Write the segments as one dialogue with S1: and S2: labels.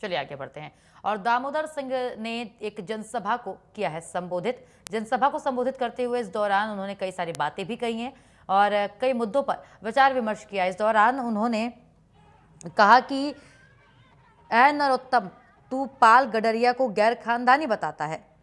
S1: चलिए आगे बढ़ते हैं। और दामोदर सिंह ने एक जनसभा को किया है संबोधित। जनसभा को संबोधित करते हुए इस दौरान उन्होंने कई सारी बातें भी कही हैं और कई मुद्दों पर विचार विमर्श किया। इस दौरान उन्होंने कहा कि ऐ नरोत्तम, तू पाल गडरिया को गैर खानदानी बताता है।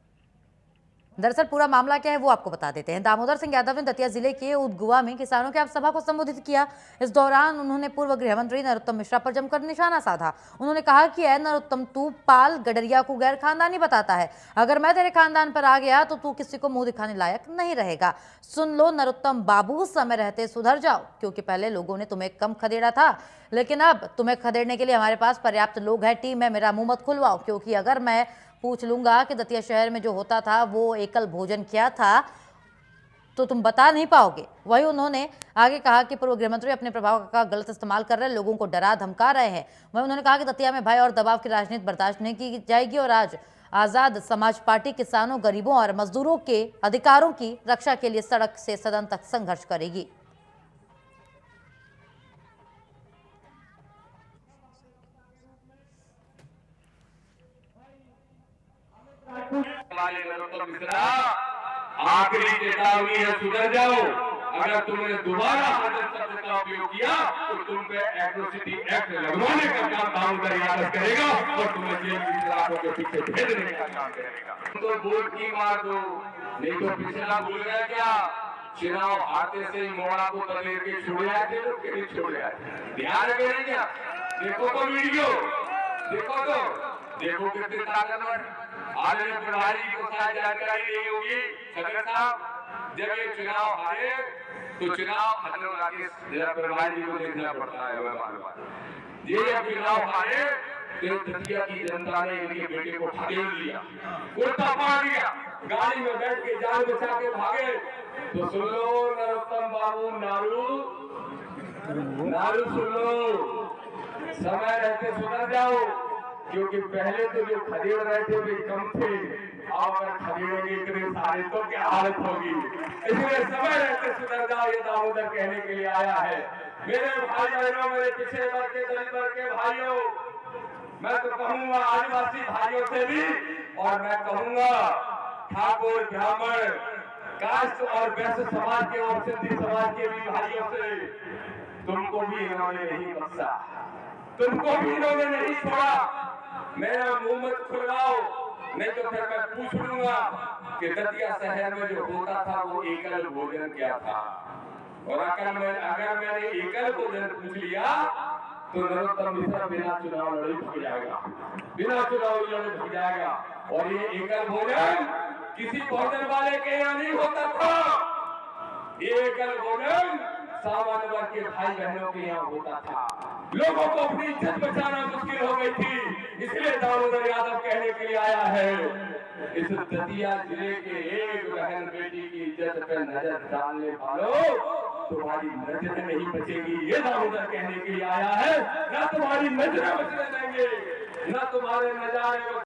S1: दरअसल पूरा मामला क्या है वो आपको बता देते हैं। दामोदर सिंह यादव ने दतिया जिले के उदगुआ में किसानों की सभा को संबोधित किया। इस दौरान उन्होंने पूर्व गृह मंत्री नरोत्तम मिश्रा पर जमकर निशाना साधा। उन्होंने कहा कि ऐ नरोत्तम, तू पाल गडरिया को गैर खानदानी बताता है। अगर मैं तेरे खानदान पर आ गया तो तू किसी को मुंह दिखाने लायक नहीं रहेगा। सुन लो नरोत्तम बाबू, समय रहते सुधर जाओ, क्योंकि पहले लोगों ने तुम्हें कम खदेड़ा था, लेकिन अब तुम्हें खदेड़ने के लिए हमारे पास पर्याप्त लोग हैं। टीम है, मेरा मुंह मत खुलवाओ, क्योंकि अगर मैं पूछ लूंगा कि दतिया शहर में जो होता था वो एकल भोजन क्या था तो तुम बता नहीं पाओगे। वही उन्होंने आगे कहा कि पूर्व गृहमंत्री अपने प्रभाव का गलत इस्तेमाल कर रहे हैं, लोगों को डरा धमका रहे हैं। वही उन्होंने कहा कि दतिया में भय और दबाव की राजनीति बर्दाश्त नहीं की जाएगी और आज आजाद समाज पार्टी किसानों, गरीबों और मजदूरों के अधिकारों की रक्षा के लिए सड़क से सदन तक संघर्ष करेगी।
S2: आखिरी चेतावनी है, सुधर जाओ। अगर तुमने दोबारा शब्द का उपयोग किया तो तुम पे एट्रोसिटी एक्ट लगवाने का काम दामोदर यादव करेगा और तुम्हें जेल की सलाखों के पीछे भेजने का काम करेगा। तो वोट की मार दो, नहीं तो पिछला भूल गया क्या? चुनाव हाथे से मोड़ा को तलेर के छोड़ आए थे, लोग नहीं छोड़ आए। ध्यान रखें क्या? देखो तो वीडियो, देखो कितने ताकतवर। आज प्रभारी को शायद जानकारी नहीं होगी, सगर साहब, जब ये चुनाव हारे तो चुनाव खत्म होगा, प्रभारी को देखना पड़ता है। ये जब चुनाव हारे तो दतिया की जनता ने इनके बेटे को खदेड़ लिया, कुर्ता फाड़ लिया, गाड़ी में बैठ के जान बचा के भागे। तो सुन लो नरोत्तम बाबू, नारू सुन लो, समय रहते सुधर जाओ, क्योंकि पहले तो जो खदेड़ रहे थे वे कम थे, अब अगर खदेड़ेंगे इतने सारे तो क्या हालत होगी। इसलिए समय रहते सुधर जाओ, ये दामोदर कहने के लिए आया है। मेरे भाई बहनों, मेरे पिछड़े वर्ग के, दलित वर्ग के भाइयों, मैं तो कहूंगा आदिवासी भाइयों से भी, और मैं कहूंगा ठाकुर, ब्राह्मण, कास्ट और वैश्य समाज के और सिंधी समाज के भी भाइयों से, तुमको भी इन्होंने नहीं बख्शा, तुमको भी इन्होंने नहीं छोड़ा। मेरा मुंह मत खुलवाओ, नहीं तो फिर मैं पूछ लूंगा कि दतिया शहर में जो होता था वो एकल भोजन क्या था। और अगर मैंने एकल भोजन पूछ लिया तो नरोत्तम मिश्रा बिना चुनाव लड़े भाग जाएगा, बिना चुनाव लड़े भाग जाएगा। और ये एकल भोजन किसी भोजन वाले के यहाँ नहीं होता था, ये एकल भोजन सामान्य वर्ग के भाई बहनों के यहाँ होता था। लोगों को अपनी इज्जत बचाना मुश्किल हो गई थी, इसलिए दामोदर यादव कहने के लिए आया है। इस दतिया जिले के एक बहन बेटी की इज्जत पे नजर डालने वालों, तुम्हारी नजर नहीं बचेगी, ये दामोदर कहने के लिए आया है। ना तुम्हारी नजर बचने देंगे, ना तुम्हारे नजारे